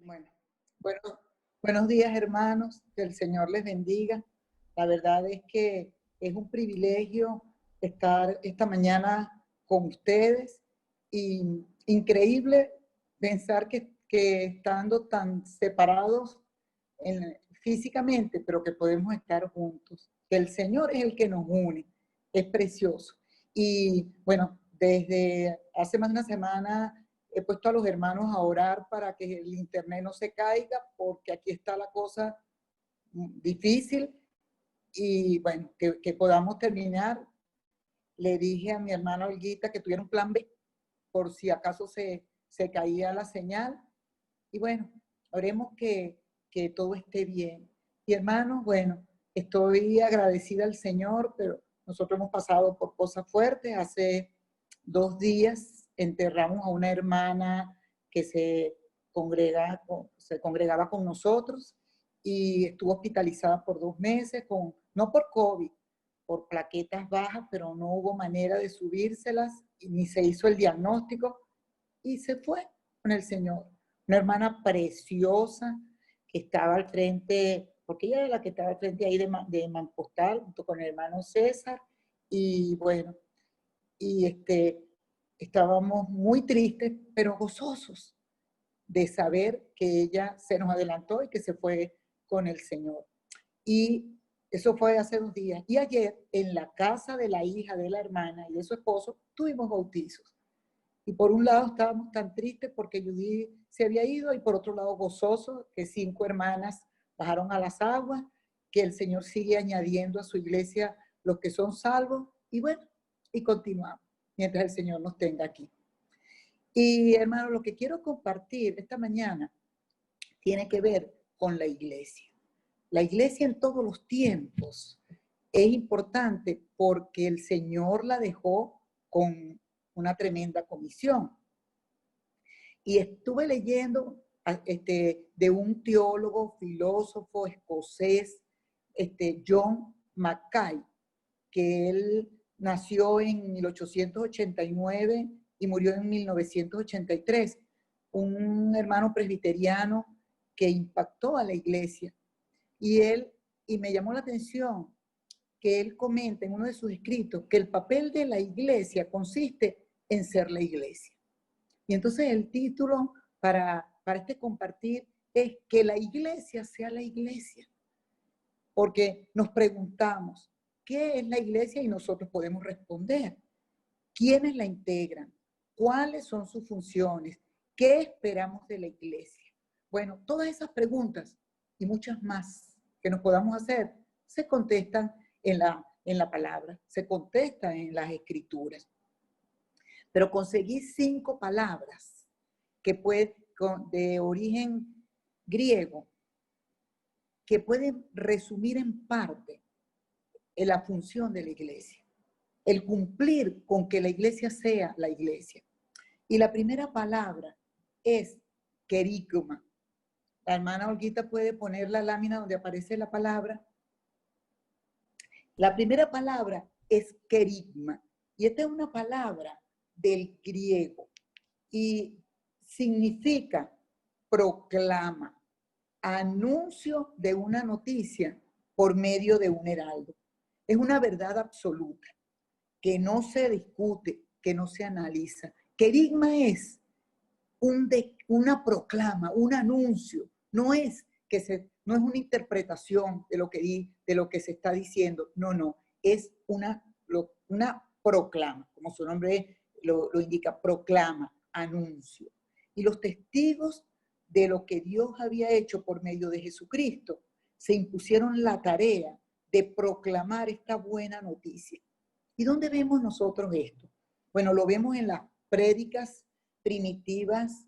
Bueno, bueno, buenos días, hermanos, que el Señor les bendiga. La verdad es que es un privilegio estar esta mañana con ustedes y increíble pensar que estando tan separados físicamente, pero que podemos estar juntos, que el Señor es el que nos une, es precioso. Y bueno, desde hace más de una semana he puesto a los hermanos a orar para que el internet no se caiga, porque aquí está la cosa difícil y bueno, que podamos terminar. Le dije a mi hermana Olguita que tuviera un plan B por si acaso se caía la señal. Y bueno, oremos que todo esté bien. Y hermanos, bueno, estoy agradecida al Señor, pero nosotros hemos pasado por cosas fuertes. Hace 2 días enterramos a una hermana que se congregaba con nosotros y estuvo hospitalizada por 2 meses, no por COVID, por plaquetas bajas, pero no hubo manera de subírselas, ni se hizo el diagnóstico y se fue con el Señor. Una hermana preciosa que estaba al frente, porque ella era la que estaba al frente ahí de Mampostal, junto con el hermano César, y bueno, y estábamos muy tristes, pero gozosos de saber que ella se nos adelantó y que se fue con el Señor. Y eso fue hace 2 días. Y ayer, en la casa de la hija de la hermana y de su esposo, tuvimos bautizos. Y por un lado estábamos tan tristes porque Judy se había ido, y por otro lado gozosos que 5 hermanas bajaron a las aguas, que el Señor sigue añadiendo a su iglesia los que son salvos. Y bueno, y continuamos mientras el Señor nos tenga aquí. Y hermano, lo que quiero compartir esta mañana tiene que ver con la iglesia. La iglesia en todos los tiempos es importante porque el Señor la dejó con una tremenda comisión. Y estuve leyendo de un teólogo, filósofo escocés, John Mackay, que él nació en 1889 y murió en 1983, un hermano presbiteriano que impactó a la iglesia. Y me llamó la atención que él comenta en uno de sus escritos que el papel de la iglesia consiste en ser la iglesia. Y entonces el título para este compartir es que la iglesia sea la iglesia. Porque nos preguntamos, ¿qué es la iglesia? Y nosotros podemos responder. ¿Quiénes la integran? ¿Cuáles son sus funciones? ¿Qué esperamos de la iglesia? Bueno, todas esas preguntas y muchas más que nos podamos hacer se contestan en la palabra, se contestan en las escrituras. Pero conseguí 5 palabras que de origen griego, que pueden resumir en parte en la función de la iglesia, el cumplir con que la iglesia sea la iglesia. Y la primera palabra es querigma. La hermana Olguita puede poner la lámina donde aparece la palabra. La primera palabra es querigma. Y esta es una palabra del griego y significa proclama, anuncio de una noticia por medio de un heraldo. Es una verdad absoluta que no se discute, que no se analiza. Querigma es una proclama, un anuncio. No es una interpretación de lo que se está diciendo. No. Es una proclama, como su nombre lo indica, proclama, anuncio. Y los testigos de lo que Dios había hecho por medio de Jesucristo se impusieron la tarea de proclamar esta buena noticia. ¿Y dónde vemos nosotros esto? Bueno, lo vemos en las prédicas primitivas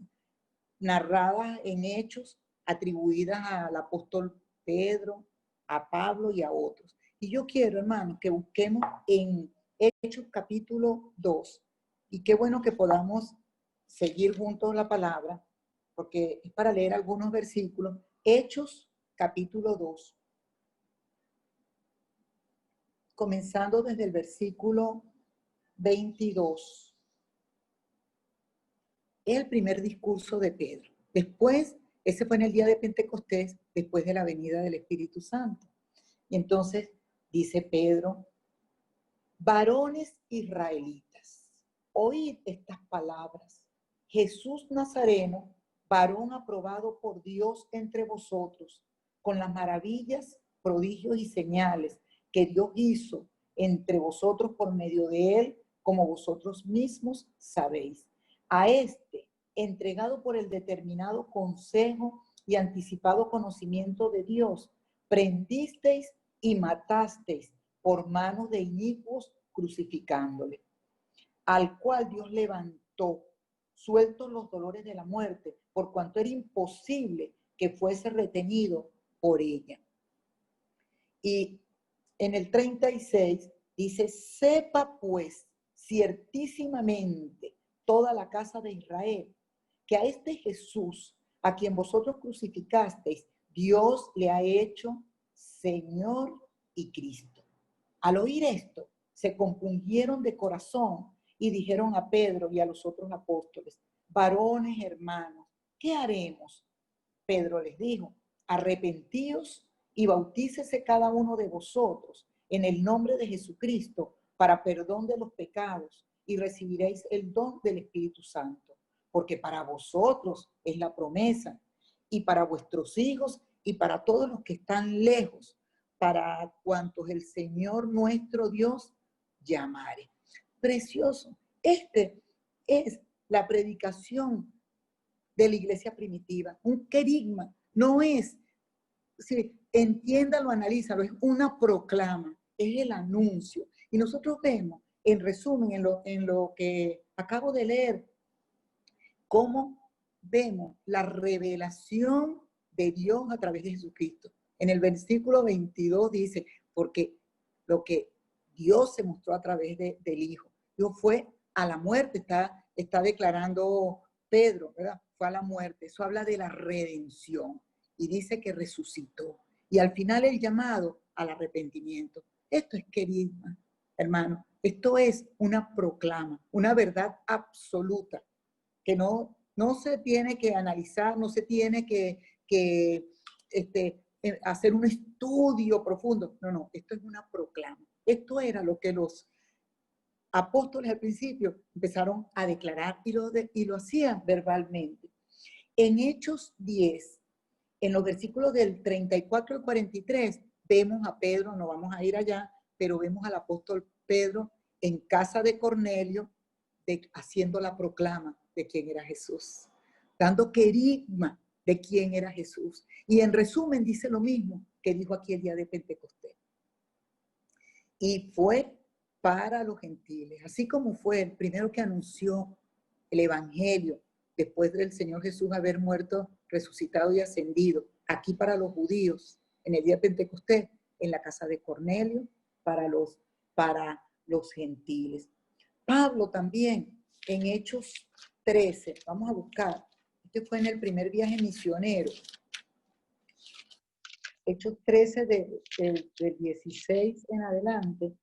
narradas en Hechos, atribuidas al apóstol Pedro, a Pablo y a otros. Y yo quiero, hermanos, que busquemos en Hechos capítulo 2. Y qué bueno que podamos seguir juntos la palabra, porque es para leer algunos versículos. Hechos capítulo 2. Comenzando desde el versículo 22. Es el primer discurso de Pedro. Después Ese fue en el día de Pentecostés, después de la venida del Espíritu Santo. Y entonces dice Pedro, varones israelitas, oíd estas palabras. Jesús Nazareno, varón aprobado por Dios entre vosotros, con las maravillas, prodigios y señales que Dios hizo entre vosotros por medio de él, como vosotros mismos sabéis. A este, entregado por el determinado consejo y anticipado conocimiento de Dios, prendisteis y matasteis por manos de inicuos, crucificándole, al cual Dios levantó, sueltos los dolores de la muerte, por cuanto era imposible que fuese retenido por ella. Y en el 36 dice, sepa pues ciertísimamente toda la casa de Israel, que a este Jesús, a quien vosotros crucificasteis, Dios le ha hecho Señor y Cristo. Al oír esto, se compungieron de corazón y dijeron a Pedro y a los otros apóstoles, varones hermanos, ¿qué haremos? Pedro les dijo, arrepentíos y bautícese cada uno de vosotros en el nombre de Jesucristo para perdón de los pecados y recibiréis el don del Espíritu Santo, porque para vosotros es la promesa y para vuestros hijos y para todos los que están lejos, para cuantos el Señor nuestro Dios llamare. Precioso. Este es la predicación de la iglesia primitiva, un querigma, no es, si entiéndalo, analízalo, es una proclama, es el anuncio. Y nosotros vemos, en resumen, en lo que acabo de leer, cómo vemos la revelación de Dios a través de Jesucristo. En el versículo 22 dice, porque lo que Dios se mostró a través del Hijo. Dios fue a la muerte, está declarando Pedro, ¿verdad? Fue a la muerte. Eso habla de la redención. Y dice que resucitó. Y al final el llamado al arrepentimiento. Esto es querigma, hermano. Esto es una proclama, una verdad absoluta que no se tiene que analizar, no se tiene que hacer un estudio profundo. No, esto es una proclama. Esto era lo que los apóstoles al principio empezaron a declarar y lo hacían verbalmente. En Hechos 10, en los versículos del 34 al 43, vemos a Pedro, no vamos a ir allá, pero vemos al apóstol Pedro en casa de Cornelio, haciendo la proclama de quién era Jesús, dando querigma de quién era Jesús. Y en resumen dice lo mismo que dijo aquí el día de Pentecostés. Y fue para los gentiles, así como fue el primero que anunció el evangelio después del Señor Jesús haber muerto, resucitado y ascendido, aquí para los judíos, en el día de Pentecostés, en la casa de Cornelio, para los gentiles. Pablo también, en Hechos 13, vamos a buscar, este fue en el primer viaje misionero, Hechos 13 del 16 en adelante.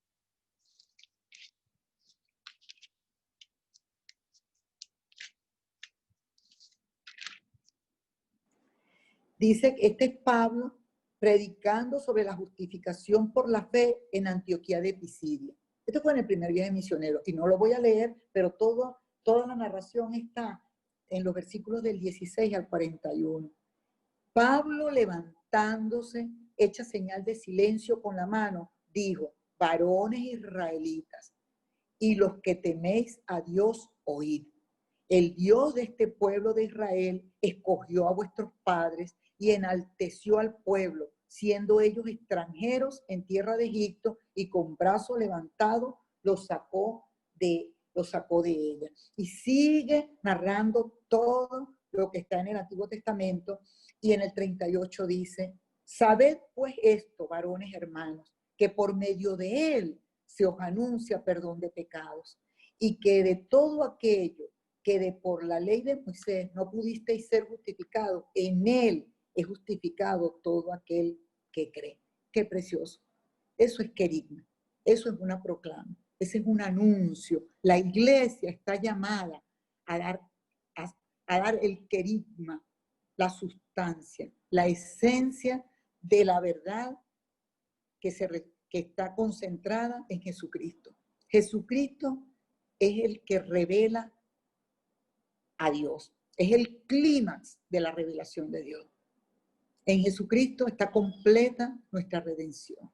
Dice que este es Pablo predicando sobre la justificación por la fe en Antioquía de Pisidia. Esto fue en el primer viaje misionero y no lo voy a leer, pero toda la narración está en los versículos del 16 al 41. Pablo, levantándose, hecha señal de silencio con la mano, dijo, varones israelitas, y los que teméis a Dios, oíd. El Dios de este pueblo de Israel escogió a vuestros padres y enalteció al pueblo, siendo ellos extranjeros en tierra de Egipto, y con brazo levantado los sacó de ella. Y sigue narrando todo lo que está en el Antiguo Testamento, y en el 38 dice, sabed pues esto, varones hermanos, que por medio de él se os anuncia perdón de pecados, y que de todo aquello que de por la ley de Moisés no pudisteis ser justificados, en él es justificado todo aquel que cree. Qué precioso. Eso es querigma, eso es una proclama, ese es un anuncio. La iglesia está llamada a dar el querigma la sustancia, la esencia de la verdad que está concentrada en Jesucristo. Jesucristo es el que revela a Dios, es el clímax de la revelación de Dios. En Jesucristo está completa nuestra redención.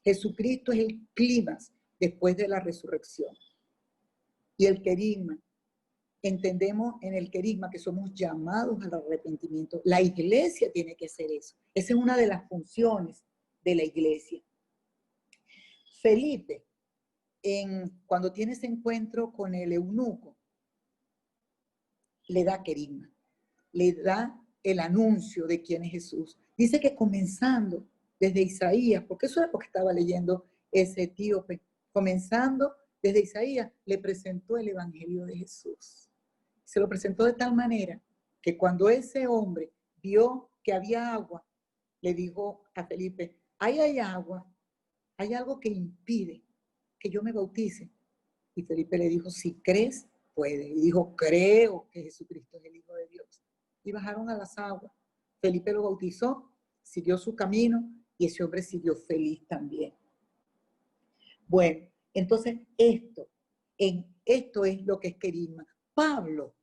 Jesucristo es el clímax después de la resurrección. Y el querigma, entendemos en el querigma que somos llamados al arrepentimiento. La iglesia tiene que hacer eso. Esa es una de las funciones de la iglesia. Felipe, cuando tiene ese encuentro con el eunuco, le da querigma, le da el anuncio de quién es Jesús. Dice que comenzando desde Isaías, porque eso es lo que estaba leyendo ese etíope, comenzando desde Isaías, le presentó el evangelio de Jesús. Se lo presentó de tal manera que cuando ese hombre vio que había agua, le dijo a Felipe, ahí hay agua, hay algo que impide que yo me bautice. Y Felipe le dijo, si crees, puedes. Y dijo, creo que Jesucristo es el Hijo de Dios. Y bajaron a las aguas. Felipe lo bautizó, siguió su camino y ese hombre siguió feliz también. Bueno, entonces esto es lo que es querigma. Pablo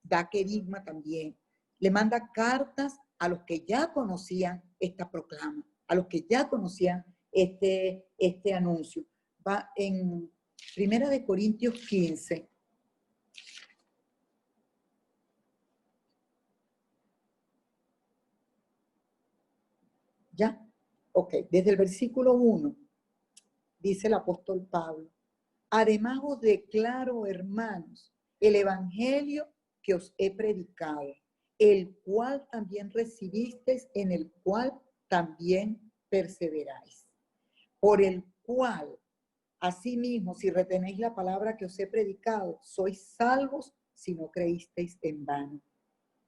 da querigma también. Le manda cartas a los que ya conocían esta proclama, a los que ya conocían este anuncio. Va en 1 Corintios 15. ¿Ya? Ok, desde el versículo 1 dice el apóstol Pablo, además os declaro, hermanos, el evangelio que os he predicado, el cual también recibisteis, en el cual también perseveráis, por el cual, asimismo, si retenéis la palabra que os he predicado, sois salvos si no creísteis en vano.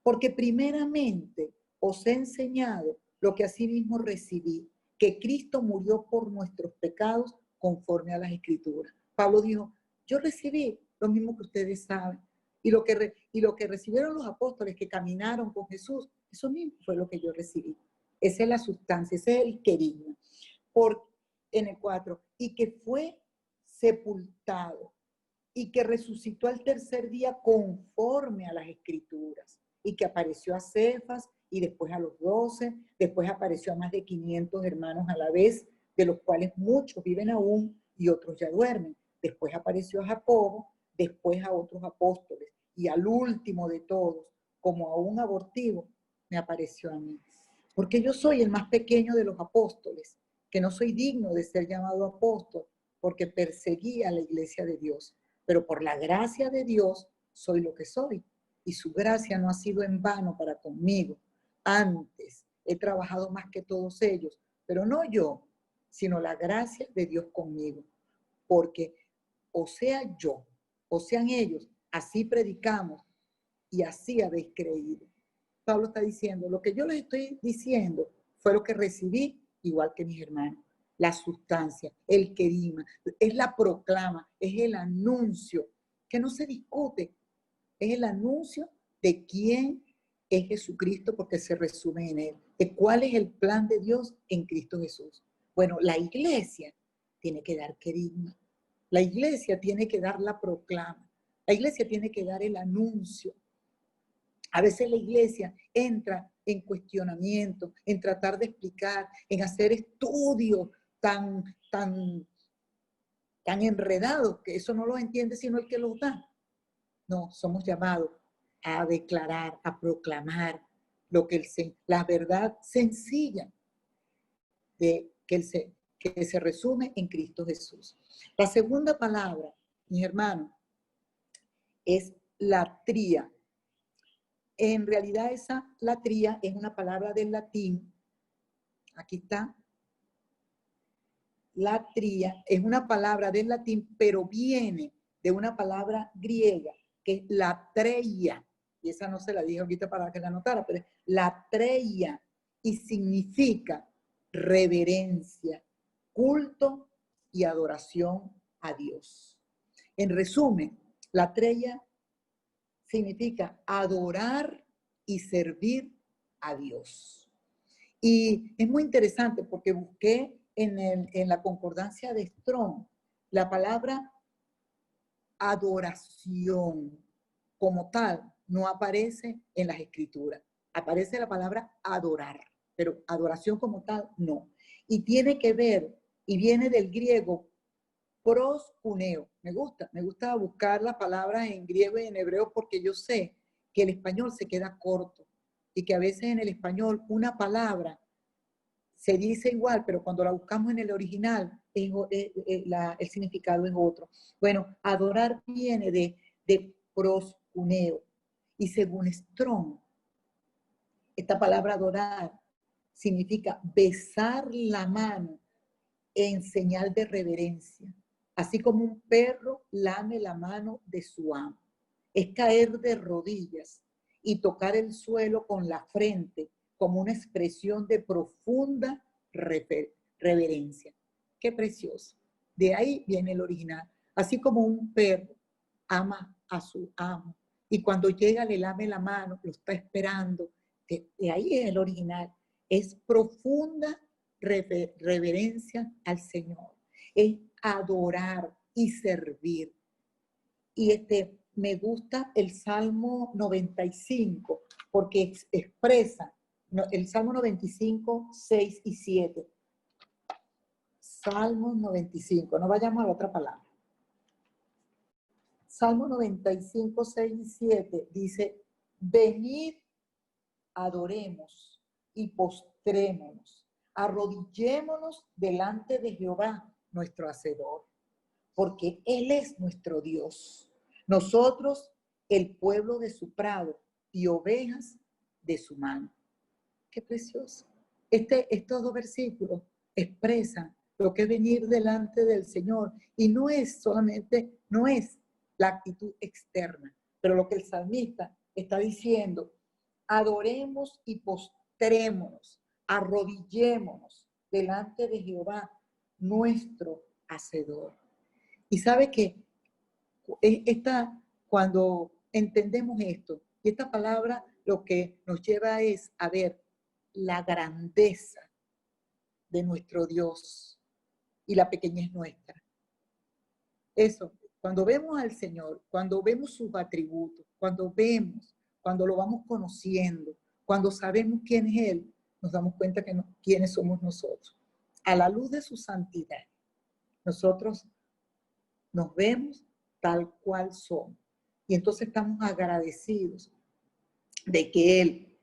Porque primeramente os he enseñado lo que asimismo recibí, que Cristo murió por nuestros pecados conforme a las Escrituras. Pablo dijo, yo recibí lo mismo que ustedes saben. Y lo que recibieron los apóstoles que caminaron con Jesús, eso mismo fue lo que yo recibí. Esa es la sustancia, ese es el querigma. En el 4, y que fue sepultado y que resucitó al tercer día conforme a las Escrituras, y que apareció a Cefas y después a los 12, después apareció a más de 500 hermanos a la vez, de los cuales muchos viven aún y otros ya duermen. Después apareció a Jacobo, después a otros apóstoles, y al último de todos, como a un abortivo, me apareció a mí. Porque yo soy el más pequeño de los apóstoles, que no soy digno de ser llamado apóstol, porque perseguí a la iglesia de Dios. Pero por la gracia de Dios soy lo que soy. Y su gracia no ha sido en vano para conmigo. Antes he trabajado más que todos ellos, pero no yo, sino la gracia de Dios conmigo. Porque o sea yo, o sean ellos, así predicamos y así habéis creído. Pablo está diciendo, lo que yo les estoy diciendo fue lo que recibí, igual que mis hermanos. La sustancia, el querigma, es la proclama, es el anuncio, que no se discute, es el anuncio de quién es Jesucristo, porque se resume en él, de cuál es el plan de Dios en Cristo Jesús. Bueno, la iglesia tiene que dar querigma, la iglesia tiene que dar la proclama, la iglesia tiene que dar el anuncio. A veces la iglesia entra en cuestionamiento, en tratar de explicar, en hacer estudios tan enredados, que eso no lo entiende sino el que los da. No, somos llamados a declarar, a proclamar la verdad sencilla de que se resume en Cristo Jesús. La segunda palabra, mis hermanos, es latría. En realidad esa latría es una palabra del latín. Aquí está. Latría es una palabra del latín, pero viene de una palabra griega, que es latreia. Y esa no se la dije ahorita para que la anotara, pero es latreia. Y significa reverencia, culto y adoración a Dios. En resumen, latreia significa adorar y servir a Dios. Y es muy interesante porque busqué en la concordancia de Strong la palabra adoración como tal no aparece en las escrituras. Aparece la palabra adorar, pero adoración como tal no. Y tiene que ver, y viene del griego proskuneo. Me gusta buscar las palabras en griego y en hebreo porque yo sé que el español se queda corto y que a veces en el español una palabra se dice igual, pero cuando la buscamos en el original, el significado es otro. Bueno, adorar viene de proskuneo. Y según Strong, esta palabra adorar significa besar la mano en señal de reverencia, así como un perro lame la mano de su amo. Es caer de rodillas y tocar el suelo con la frente como una expresión de profunda reverencia. Qué precioso. De ahí viene el original. Así como un perro ama a su amo y cuando llega le lame la mano, lo está esperando. De ahí es el original. Es profunda reverencia al Señor. Es adorar y servir. Y me gusta el Salmo 95 porque expresa el Salmo 95, 6 y 7. Salmo 95, no vayamos a la otra palabra. Salmo 95, 6 y 7 dice, venid, adoremos y postrémonos, arrodillémonos delante de Jehová, nuestro Hacedor, porque Él es nuestro Dios. Nosotros, el pueblo de su prado y ovejas de su mano. Qué precioso. Estos dos versículos expresan lo que es venir delante del Señor. Y no es solamente, no es la actitud externa, pero lo que el salmista está diciendo, adoremos y postrémonos, arrodillémonos delante de Jehová, nuestro Hacedor. Y sabe que cuando entendemos esto, y esta palabra lo que nos lleva es a ver la grandeza de nuestro Dios y la pequeñez nuestra. Eso, cuando vemos al Señor, cuando vemos sus atributos, cuando lo vamos conociendo, cuando sabemos quién es Él, nos damos cuenta que quiénes somos nosotros. A la luz de su santidad, nosotros nos vemos tal cual somos. Y entonces estamos agradecidos de que Él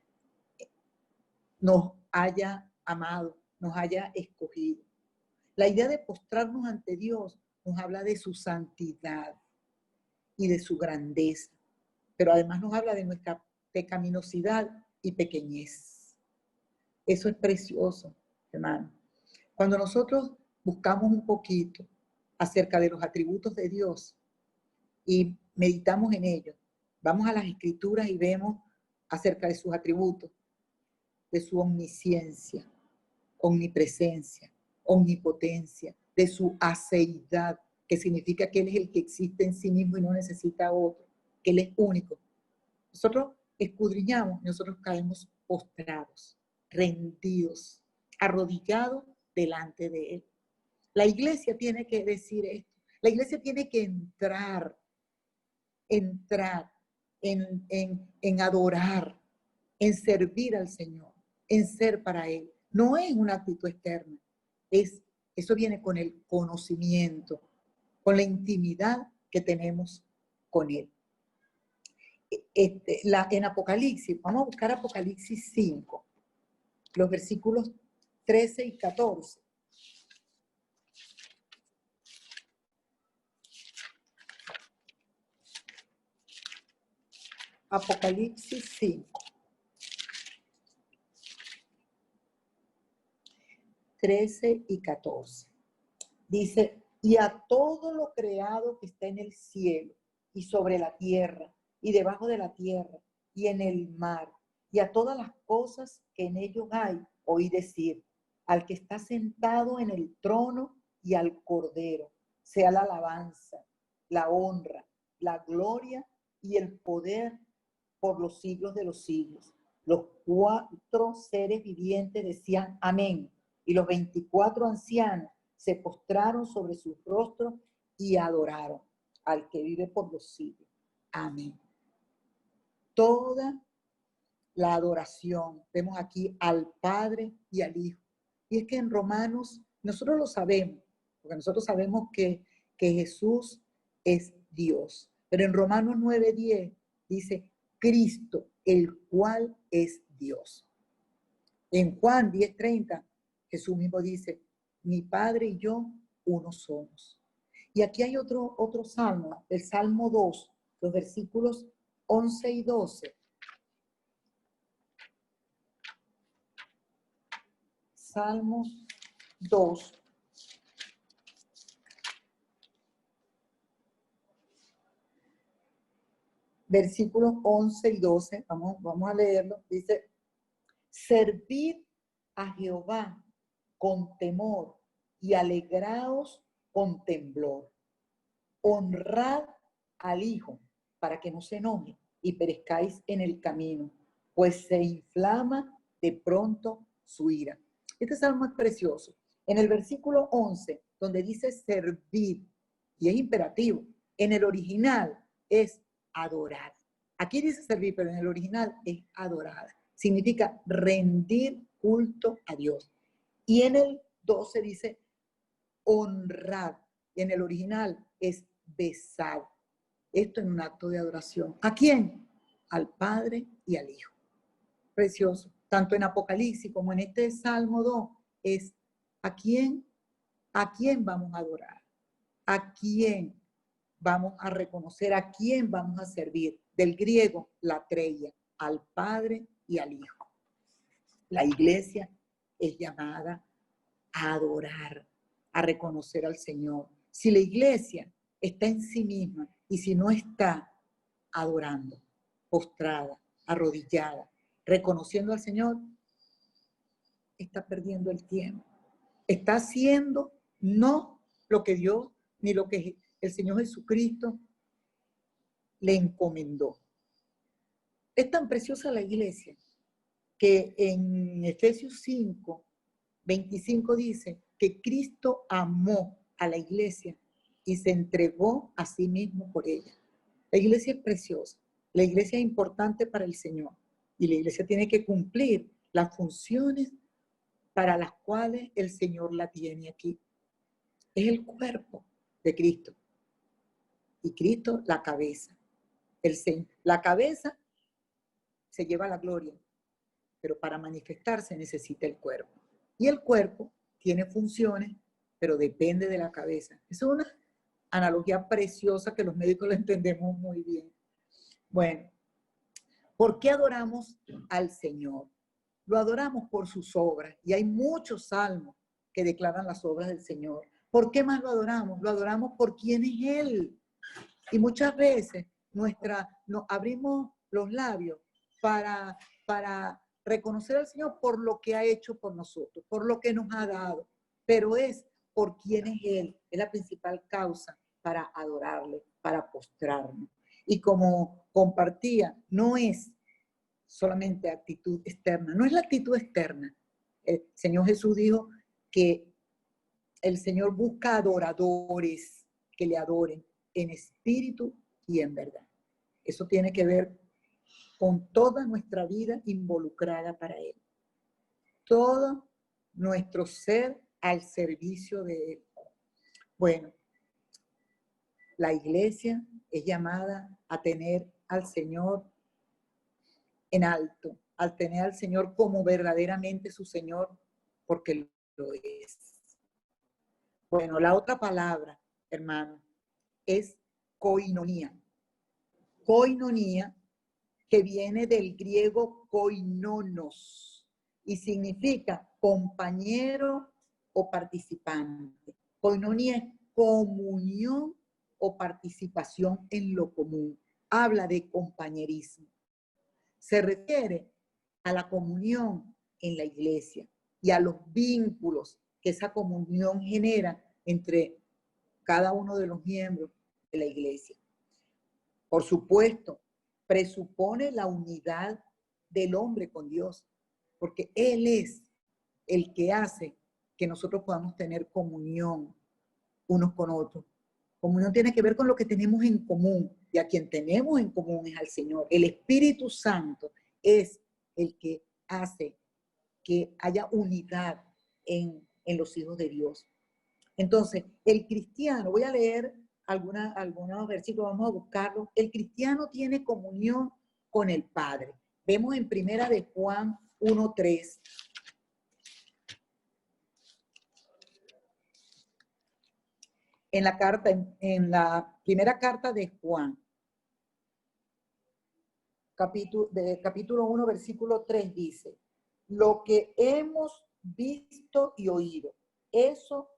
nos haya amado, nos haya escogido. La idea de postrarnos ante Dios nos habla de su santidad y de su grandeza, pero además nos habla de nuestra pecaminosidad y pequeñez. Eso es precioso, hermano. Cuando nosotros buscamos un poquito acerca de los atributos de Dios y meditamos en ellos, vamos a las Escrituras y vemos acerca de sus atributos, de su omnisciencia, omnipresencia, omnipotencia, de su aceidad, que significa que Él es el que existe en sí mismo y no necesita otro, que Él es único. Nosotros escudriñamos, nosotros caemos postrados, rendidos, arrodillados delante de Él. La iglesia tiene que decir esto. La iglesia tiene que entrar en adorar, en servir al Señor, en ser para Él. No es una actitud externa, eso viene con el conocimiento, con la intimidad que tenemos con Él. En Apocalipsis, vamos a buscar Apocalipsis 5, los versículos 13 y 14. Apocalipsis 5. 13 y 14. Dice, y a todo lo creado que está en el cielo y sobre la tierra y debajo de la tierra y en el mar y a todas las cosas que en ellos hay, oí decir, al que está sentado en el trono y al Cordero, sea la alabanza, la honra, la gloria y el poder por los siglos de los siglos. Los 4 seres vivientes decían amén. Y los 24 ancianos se postraron sobre sus rostros y adoraron al que vive por los siglos. Amén. Toda la adoración, vemos aquí al Padre y al Hijo. Y es que en Romanos, nosotros lo sabemos, porque nosotros sabemos que Jesús es Dios. Pero en Romanos 9:10 dice, Cristo, el cual es Dios. En Juan 10:30, Jesús mismo dice, mi Padre y yo uno somos. Y aquí hay otro salmo, el Salmo 2, los versículos 11 y 12. Salmos 2. Versículos 11 y 12, vamos a leerlo. Dice, servid a Jehová con temor y alegraos con temblor. Honrad al Hijo para que no se enoje y perezcáis en el camino, pues se inflama de pronto su ira. Este salmo es precioso. En el versículo 11, donde dice servid, y es imperativo, en el original es adorar. Aquí dice servir, pero en el original es adorar. Significa rendir culto a Dios. Y en el 12 dice honrar. Y en el original es besar. Esto en un acto de adoración. ¿A quién? Al Padre y al Hijo. Precioso. Tanto en Apocalipsis como en este Salmo 2 es ¿a quién vamos a adorar? ¿A quién vamos a reconocer? ¿A quién vamos a servir? Del griego, latreia, al Padre y al Hijo. La iglesia es llamada a adorar, a reconocer al Señor. Si la iglesia está en sí misma y si no está adorando, postrada, arrodillada, reconociendo al Señor, está perdiendo el tiempo. Está haciendo no lo que Dios ni lo que el Señor Jesucristo le encomendó. Es tan preciosa la iglesia que en Efesios 5, 25 dice que Cristo amó a la iglesia y se entregó a sí mismo por ella. La iglesia es preciosa, la iglesia es importante para el Señor y la iglesia tiene que cumplir las funciones para las cuales el Señor la tiene aquí. Es el cuerpo de Cristo y Cristo la cabeza. La cabeza se lleva la gloria, pero para manifestarse necesita el cuerpo. Y el cuerpo tiene funciones, pero depende de la cabeza. Esa es una analogía preciosa que los médicos lo entendemos muy bien. Bueno, ¿por qué adoramos al Señor? Lo adoramos por sus obras, y hay muchos salmos que declaran las obras del Señor. ¿Por qué más lo adoramos? Lo adoramos por quién es Él. Y muchas veces nos abrimos los labios para reconocer al Señor por lo que ha hecho por nosotros, por lo que nos ha dado, pero es por quién es Él, es la principal causa para adorarle, para postrarnos. Y como compartía, no es solamente actitud externa, no es la actitud externa. El Señor Jesús dijo que el Señor busca adoradores que le adoren en espíritu y en verdad. Eso tiene que ver con toda nuestra vida involucrada para Él. Todo nuestro ser al servicio de Él. Bueno, la iglesia es llamada a tener al Señor en alto, al tener al Señor como verdaderamente su Señor, porque lo es. Bueno, la otra palabra, hermano, es koinonía. Koinonía, que viene del griego koinonos y significa compañero o participante. Koinonía es comunión o participación en lo común. Habla de compañerismo. Se refiere a la comunión en la iglesia y a los vínculos que esa comunión genera entre cada uno de los miembros de la iglesia. Por supuesto, presupone la unidad del hombre con Dios, porque Él es el que hace que nosotros podamos tener comunión unos con otros. Comunión tiene que ver con lo que tenemos en común, y a quien tenemos en común es al Señor. El Espíritu Santo es el que hace que haya unidad en los hijos de Dios. Entonces, el cristiano, voy a leer algunos versículos, vamos a buscarlos. El cristiano tiene comunión con el Padre. Vemos en Primera de Juan 1:3. En la primera carta de Juan, capítulo 1, versículo 3 dice: lo que hemos visto y oído, eso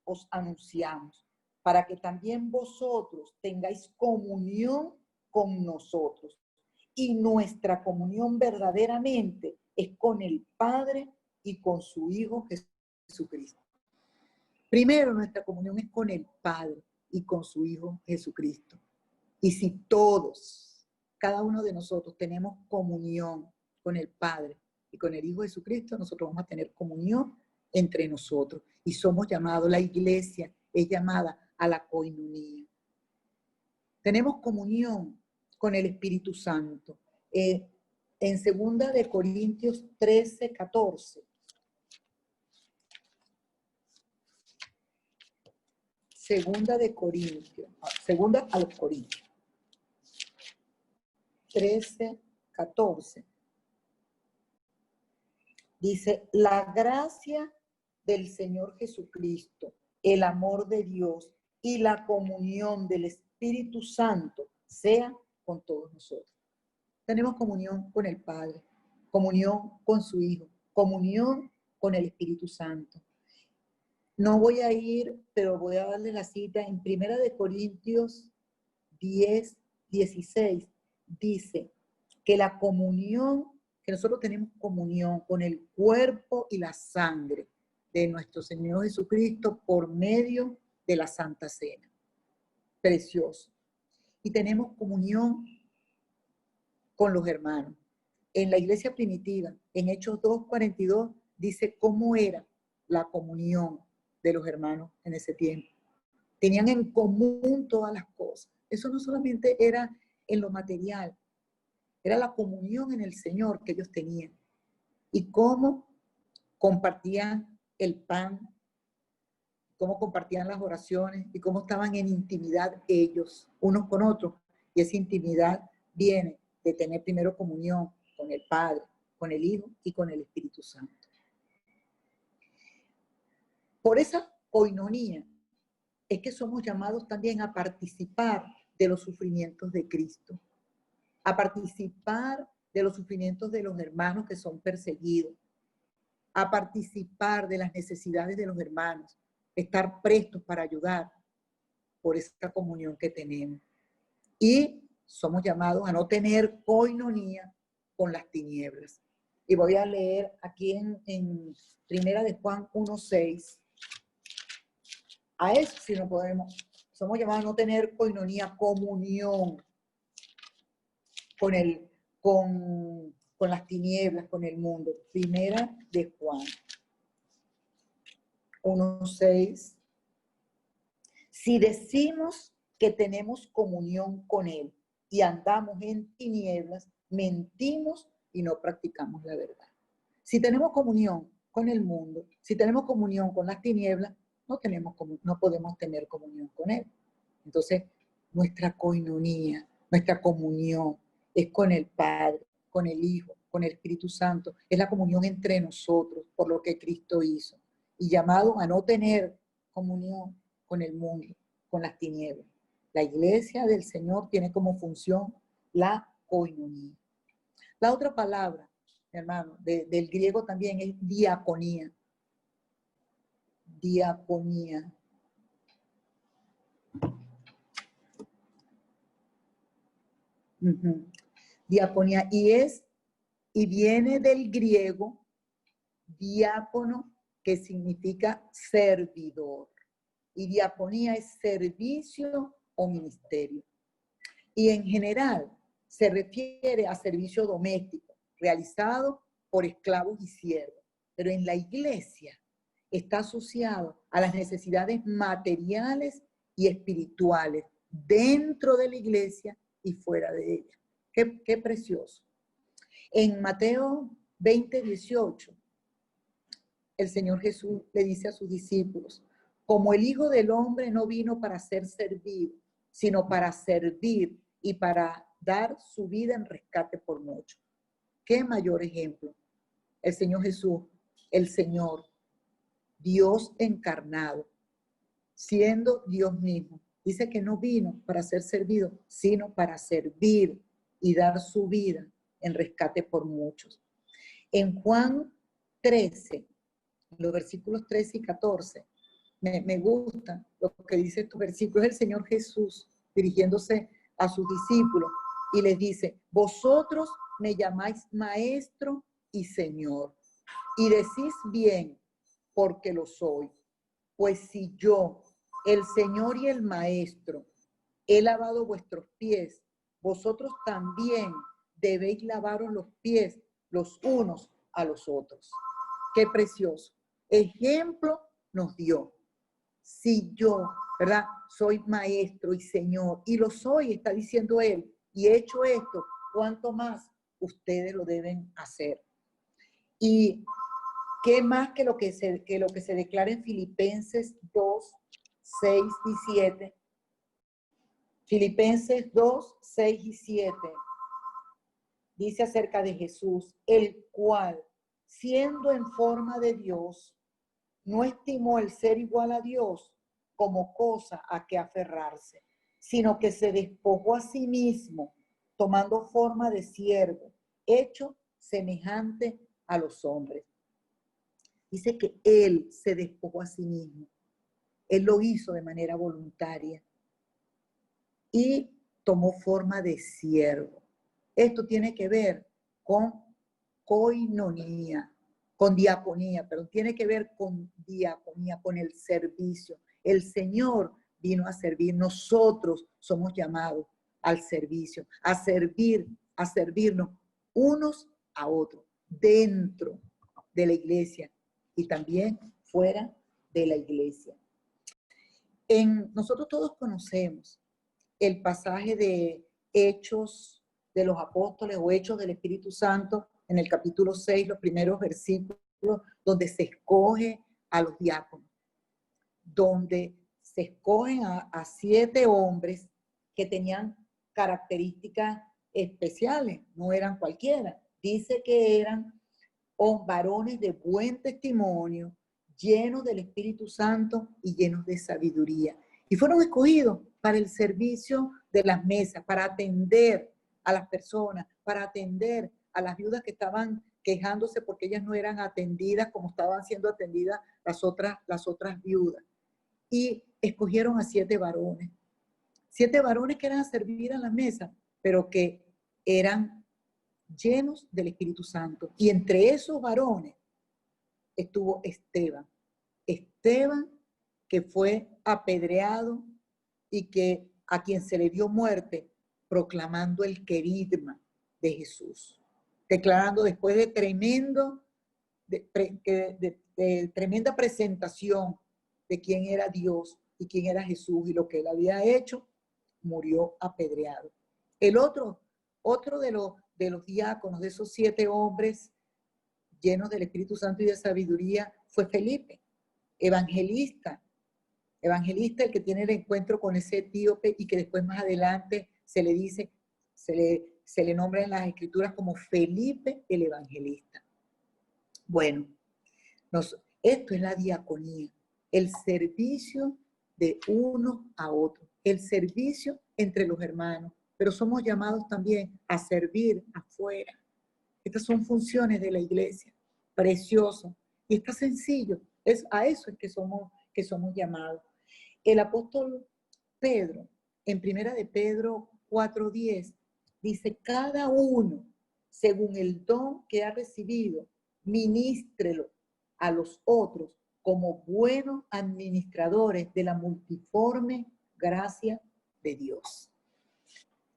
os anunciamos, para que también vosotros tengáis comunión con nosotros. Y nuestra comunión verdaderamente es con el Padre y con su Hijo Jesucristo. Primero, nuestra comunión es con el Padre y con su Hijo Jesucristo. Y si todos, cada uno de nosotros, tenemos comunión con el Padre y con el Hijo Jesucristo, nosotros vamos a tener comunión entre nosotros. Y somos llamados, la iglesia es llamada a la coinonía. Tenemos comunión con el Espíritu Santo. En 2 de Corintios 13:14. Segunda a los Corintios 13:14. Dice: la gracia del Señor Jesucristo, el amor de Dios y la comunión del Espíritu Santo sea con todos nosotros. Tenemos comunión con el Padre, comunión con su Hijo, comunión con el Espíritu Santo. No voy a ir, pero voy a darle la cita en 1 de Corintios 10:16. Dice que la comunión, que nosotros tenemos comunión con el cuerpo y la sangre de nuestro Señor Jesucristo por medio de la Santa Cena. Precioso. Y tenemos comunión con los hermanos. En la iglesia primitiva, en Hechos 2:42, dice cómo era la comunión de los hermanos en ese tiempo. Tenían en común todas las cosas. Eso no solamente era en lo material, era la comunión en el Señor que ellos tenían. Y cómo compartían el pan, cómo compartían las oraciones y cómo estaban en intimidad ellos, unos con otros. Y esa intimidad viene de tener primero comunión con el Padre, con el Hijo y con el Espíritu Santo. Por esa coinonía es que somos llamados también a participar de los sufrimientos de Cristo, a participar de los sufrimientos de los hermanos que son perseguidos, a participar de las necesidades de los hermanos, estar prestos para ayudar por esta comunión que tenemos. Y somos llamados a no tener coinonía con las tinieblas. Y voy a leer aquí en Primera de Juan 1:6. A eso sí no podemos. Somos llamados a no tener coinonía, comunión con las tinieblas, con el mundo. Primera de Juan 1:6. Si decimos que tenemos comunión con Él y andamos en tinieblas, mentimos y no practicamos la verdad. Si tenemos comunión con el mundo, si tenemos comunión con las tinieblas, no podemos tener comunión con Él. Entonces, nuestra coinonía, nuestra comunión es con el Padre, con el Hijo, con el Espíritu Santo. Es la comunión entre nosotros por lo que Cristo hizo. Y llamado a no tener comunión con el mundo, con las tinieblas. La iglesia del Señor tiene como función la coinonía. La otra palabra, hermano, del griego también es diaconía. Diaconía. Diaconía. Y viene del griego diácono, que significa servidor. Y diaconía es servicio o ministerio. Y en general se refiere a servicio doméstico, realizado por esclavos y siervos. Pero en la iglesia está asociado a las necesidades materiales y espirituales dentro de la iglesia y fuera de ella. Qué precioso. En Mateo 20:18, el Señor Jesús le dice a sus discípulos, como el Hijo del Hombre no vino para ser servido, sino para servir y para dar su vida en rescate por muchos. ¿Qué mayor ejemplo? El Señor Jesús, el Señor, Dios encarnado, siendo Dios mismo. Dice que no vino para ser servido, sino para servir y dar su vida en rescate por muchos. En Juan 13, los versículos 13 y 14, me gusta lo que dice estos versículos. El Señor Jesús dirigiéndose a sus discípulos y les dice, vosotros me llamáis maestro y Señor, y decís bien, porque lo soy. Pues si yo, el Señor y el Maestro, he lavado vuestros pies, vosotros también debéis lavaros los pies los unos a los otros. Qué precioso. Ejemplo nos dio. Si yo, ¿verdad? Soy maestro y Señor, y lo soy, está diciendo él, y he hecho esto, ¿cuánto más ustedes lo deben hacer? Y qué más que lo que se declara en Filipenses 2, 6 y 7. Filipenses 2, 6 y 7 dice acerca de Jesús, el cual, siendo en forma de Dios, no estimó el ser igual a Dios como cosa a que aferrarse, sino que se despojó a sí mismo, tomando forma de siervo, hecho semejante a los hombres. Dice que él se despojó a sí mismo. Él lo hizo de manera voluntaria y tomó forma de siervo. Esto tiene que ver con koinonía, con diaconía, pero tiene que ver con diaconía, con el servicio. El Señor vino a servir, nosotros somos llamados al servicio, a servir, a servirnos unos a otros, dentro de la iglesia y también fuera de la iglesia. Nosotros todos conocemos el pasaje de Hechos de los Apóstoles o Hechos del Espíritu Santo en el capítulo 6, los primeros versículos, donde se escoge a los diáconos, donde se escogen a 7 hombres que tenían características especiales, no eran cualquiera. Dice que eran varones de buen testimonio, llenos del Espíritu Santo y llenos de sabiduría. Y fueron escogidos para el servicio de las mesas, para atender a las personas, para atender a las viudas que estaban quejándose porque ellas no eran atendidas como estaban siendo atendidas las otras viudas. Y escogieron a 7 varones. 7 varones que eran a servir a las mesas, pero que eran llenos del Espíritu Santo. Y entre esos varones estuvo Esteban. Esteban, que fue apedreado y que a quien se le dio muerte proclamando el querigma de Jesús, declarando después de tremenda presentación de quién era Dios y quién era Jesús y lo que él había hecho, murió apedreado. El otro de los diáconos, de esos 7 hombres llenos del Espíritu Santo y de sabiduría, fue Felipe, evangelista, el que tiene el encuentro con ese etíope y que después más adelante se le dice, se le nombra en las escrituras como Felipe el evangelista. Bueno, esto es la diaconía, el servicio de uno a otro, el servicio entre los hermanos, pero somos llamados también a servir afuera. Estas son funciones de la iglesia, precioso, y está sencillo, a eso es que somos llamados. El apóstol Pedro, en primera de Pedro 4:10, dice, cada uno, según el don que ha recibido, ministrelo a los otros como buenos administradores de la multiforme gracia de Dios.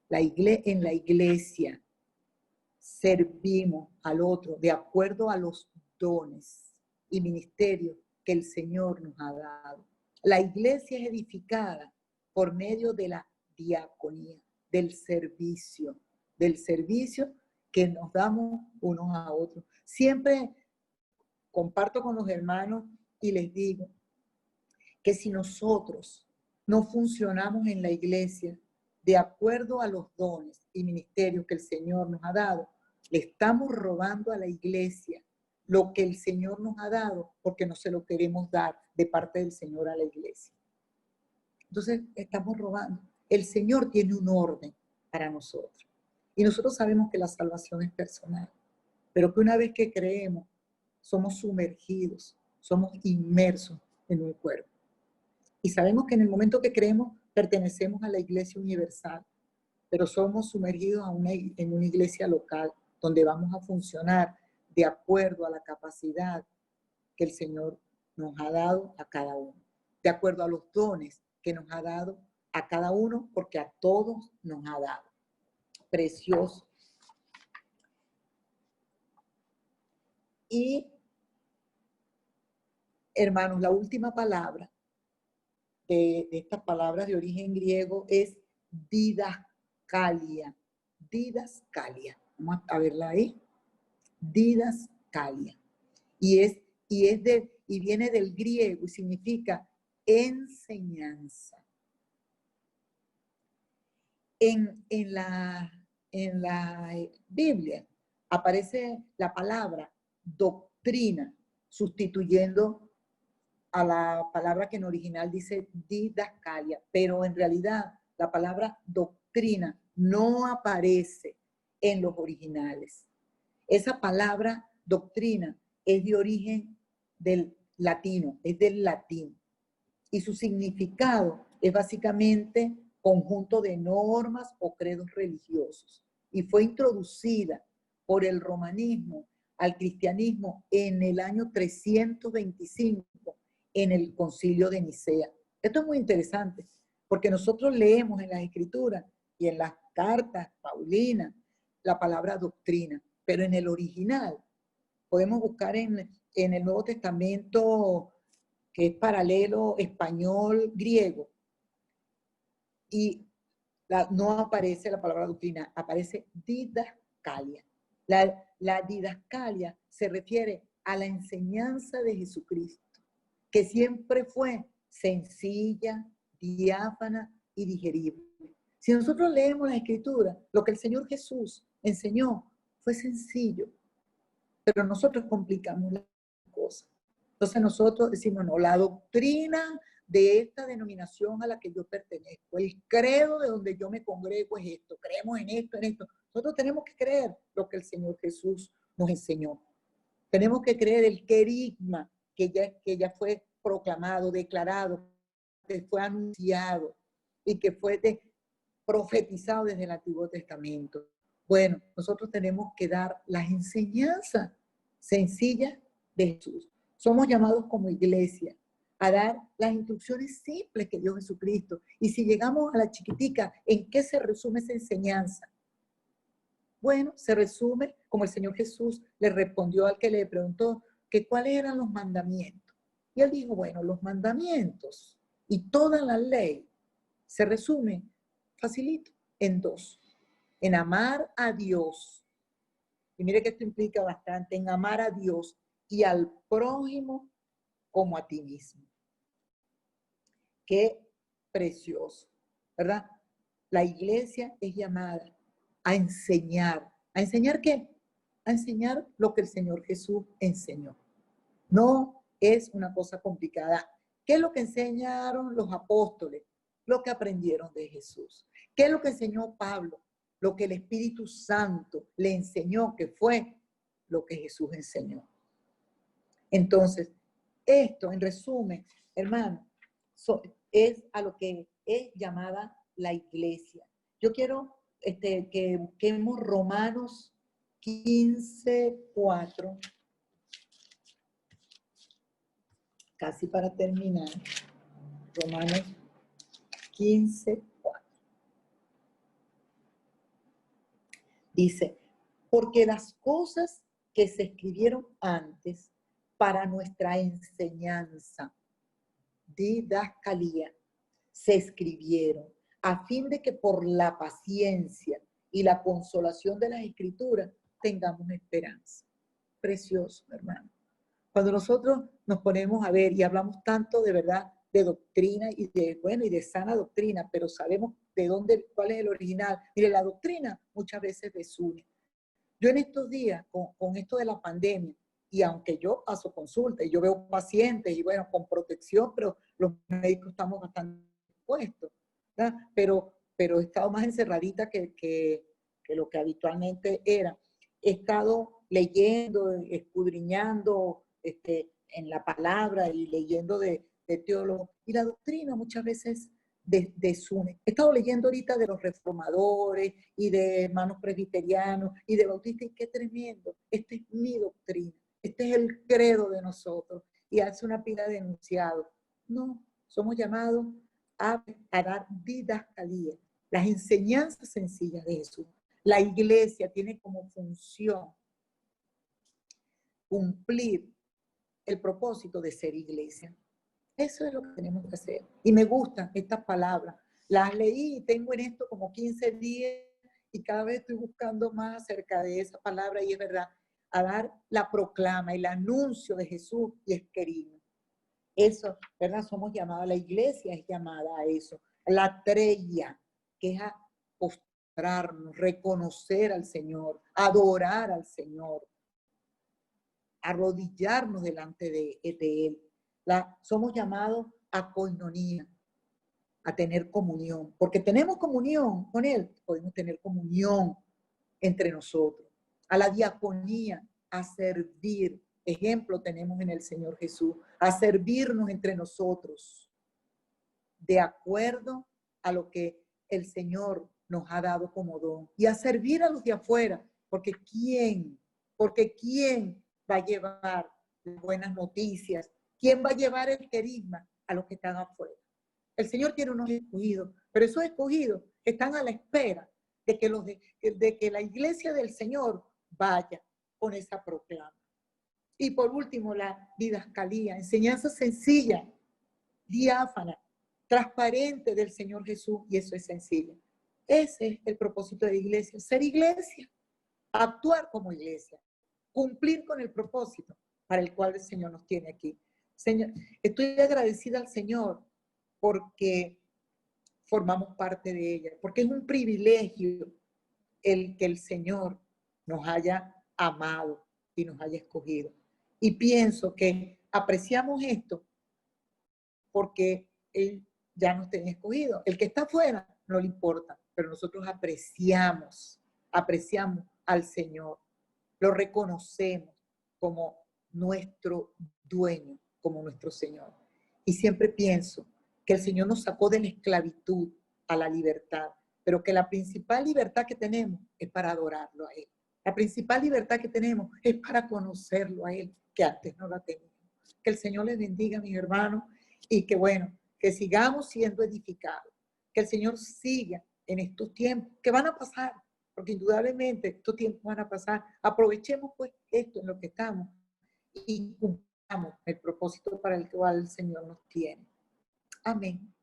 En la iglesia servimos al otro de acuerdo a los dones y ministerios que el Señor nos ha dado. La iglesia es edificada por medio de la diaconía, del servicio que nos damos unos a otros. Siempre comparto con los hermanos y les digo que si nosotros no funcionamos en la iglesia de acuerdo a los dones y ministerios que el Señor nos ha dado, le estamos robando a la iglesia lo que el Señor nos ha dado porque no se lo queremos dar de parte del Señor a la iglesia. Entonces, estamos robando. El Señor tiene un orden para nosotros. Y nosotros sabemos que la salvación es personal, pero que una vez que creemos, somos sumergidos, somos inmersos en un cuerpo. Y sabemos que en el momento que creemos, pertenecemos a la iglesia universal, pero somos sumergidos en una iglesia local, donde vamos a funcionar de acuerdo a la capacidad que el Señor nos ha dado a cada uno, de acuerdo a los dones que nos ha dado a cada uno, porque a todos nos ha dado. Precioso. Y, hermanos, la última palabra de estas palabras de origen griego es didascalia. Didascalia. Vamos a verla ahí. Didascalia. Y viene del griego y significa enseñanza. En la Biblia aparece la palabra doctrina, sustituyendo a la palabra que en original dice didascalia, pero en realidad la palabra doctrina no aparece en los originales. Esa palabra doctrina es de origen del latino, es del latín, y su significado es básicamente conjunto de normas o credos religiosos, y fue introducida por el romanismo al cristianismo en el año 325 en el Concilio de Nicea. Esto es muy interesante, porque nosotros leemos en las Escrituras y en las cartas paulinas la palabra doctrina, pero en el original podemos buscar en el Nuevo Testamento, que es paralelo español-griego, y no aparece la palabra doctrina, aparece didascalia. La didascalia se refiere a la enseñanza de Jesucristo, que siempre fue sencilla, diáfana y digerible. Si nosotros leemos la Escritura, lo que el Señor Jesús enseñó fue sencillo, pero nosotros complicamos las cosas. Entonces nosotros decimos, no, la doctrina de esta denominación a la que yo pertenezco, el credo de donde yo me congrego es esto, creemos en esto, en esto. Nosotros tenemos que creer lo que el Señor Jesús nos enseñó. Tenemos que creer el querigma que ya fue proclamado, declarado, que fue anunciado y que fue profetizado desde el Antiguo Testamento. Bueno, nosotros tenemos que dar las enseñanzas sencillas de Jesús. Somos llamados como iglesia a dar las instrucciones simples que dio Jesucristo. Y si llegamos a la chiquitica, ¿en qué se resume esa enseñanza? Bueno, se resume como el Señor Jesús le respondió al que le preguntó que cuáles eran los mandamientos. Y él dijo, bueno, los mandamientos y toda la ley se resume facilito en dos. En amar a Dios. Y mire que esto implica bastante, en amar a Dios y al prójimo como a ti mismo. Qué precioso, ¿verdad? La iglesia es llamada a enseñar. ¿A enseñar qué? A enseñar lo que el Señor Jesús enseñó. No es una cosa complicada. ¿Qué es lo que enseñaron los apóstoles? Lo que aprendieron de Jesús. ¿Qué es lo que enseñó Pablo? Lo que el Espíritu Santo le enseñó, que fue lo que Jesús enseñó. Entonces, esto, en resumen, hermano, es a lo que es llamada la iglesia. Yo quiero que busquemos Romanos 15:4, casi para terminar. Romanos 15:4. Dice, Porque las cosas que se escribieron antes para nuestra enseñanza, didascalía, se escribieron a fin de que por la paciencia y la consolación de las escrituras tengamos esperanza. Precioso, hermano. Cuando nosotros nos ponemos a ver y hablamos tanto de verdad de doctrina y de, bueno, y de sana doctrina, pero sabemos de dónde, cuál es el original. Mire, la doctrina muchas veces desune. Yo en estos días, con esto de la pandemia, y aunque yo paso consulta y yo veo pacientes y bueno, con protección, pero los médicos estamos bastante expuestos, ¿verdad? Pero he estado más encerradita que lo que habitualmente era. He estado leyendo, escudriñando en la palabra y leyendo de teólogos. Y la doctrina muchas veces desune. He estado leyendo ahorita de los reformadores y de hermanos presbiterianos y de bautistas, y qué tremendo. Esta es mi doctrina, este es el credo de nosotros. Y hace una pila de enunciados. No, somos llamados a dar didascalía, las enseñanzas sencillas de Jesús. La iglesia tiene como función cumplir el propósito de ser iglesia. Eso es lo que tenemos que hacer. Y me gustan estas palabras. Las leí y tengo en esto como 15 días y cada vez estoy buscando más acerca de esa palabra, y es verdad, a dar la proclama, el anuncio de Jesús, y es querido. Eso, ¿verdad? Somos llamados, la iglesia es llamada a eso. La treya, que es a postrarnos, reconocer al Señor, adorar al Señor, arrodillarnos delante de Él. Somos llamados a coinonía, a tener comunión, porque tenemos comunión con Él, podemos tener comunión entre nosotros, a la diaconía, a servir. Ejemplo tenemos en el Señor Jesús, a servirnos entre nosotros, de acuerdo a lo que el Señor nos ha dado como don, y a servir a los de afuera, porque ¿quién va a llevar buenas noticias? ¿Quién va a llevar el querigma a los que están afuera? El Señor tiene unos escogidos, pero esos escogidos están a la espera de que la iglesia del Señor vaya con esa proclama. Y por último, la didascalía, enseñanza sencilla, diáfana, transparente del Señor Jesús, y eso es sencillo. Ese es el propósito de la iglesia, ser iglesia, actuar como iglesia, cumplir con el propósito para el cual el Señor nos tiene aquí. Señor, estoy agradecida al Señor porque formamos parte de ella, porque es un privilegio el que el Señor nos haya amado y nos haya escogido. Y pienso que apreciamos esto porque Él ya nos tenía escogido. El que está afuera no le importa, pero nosotros apreciamos al Señor, lo reconocemos como nuestro dueño, como nuestro Señor. Y siempre pienso que el Señor nos sacó de la esclavitud a la libertad, pero que la principal libertad que tenemos es para adorarlo a Él. La principal libertad que tenemos es para conocerlo a Él, que antes no la teníamos. Que el Señor les bendiga, mis hermanos, y que bueno, que sigamos siendo edificados, que el Señor siga en estos tiempos que van a pasar, porque indudablemente estos tiempos van a pasar. Aprovechemos pues esto en lo que estamos y cumplamos el propósito para el cual el Señor nos tiene. Amén.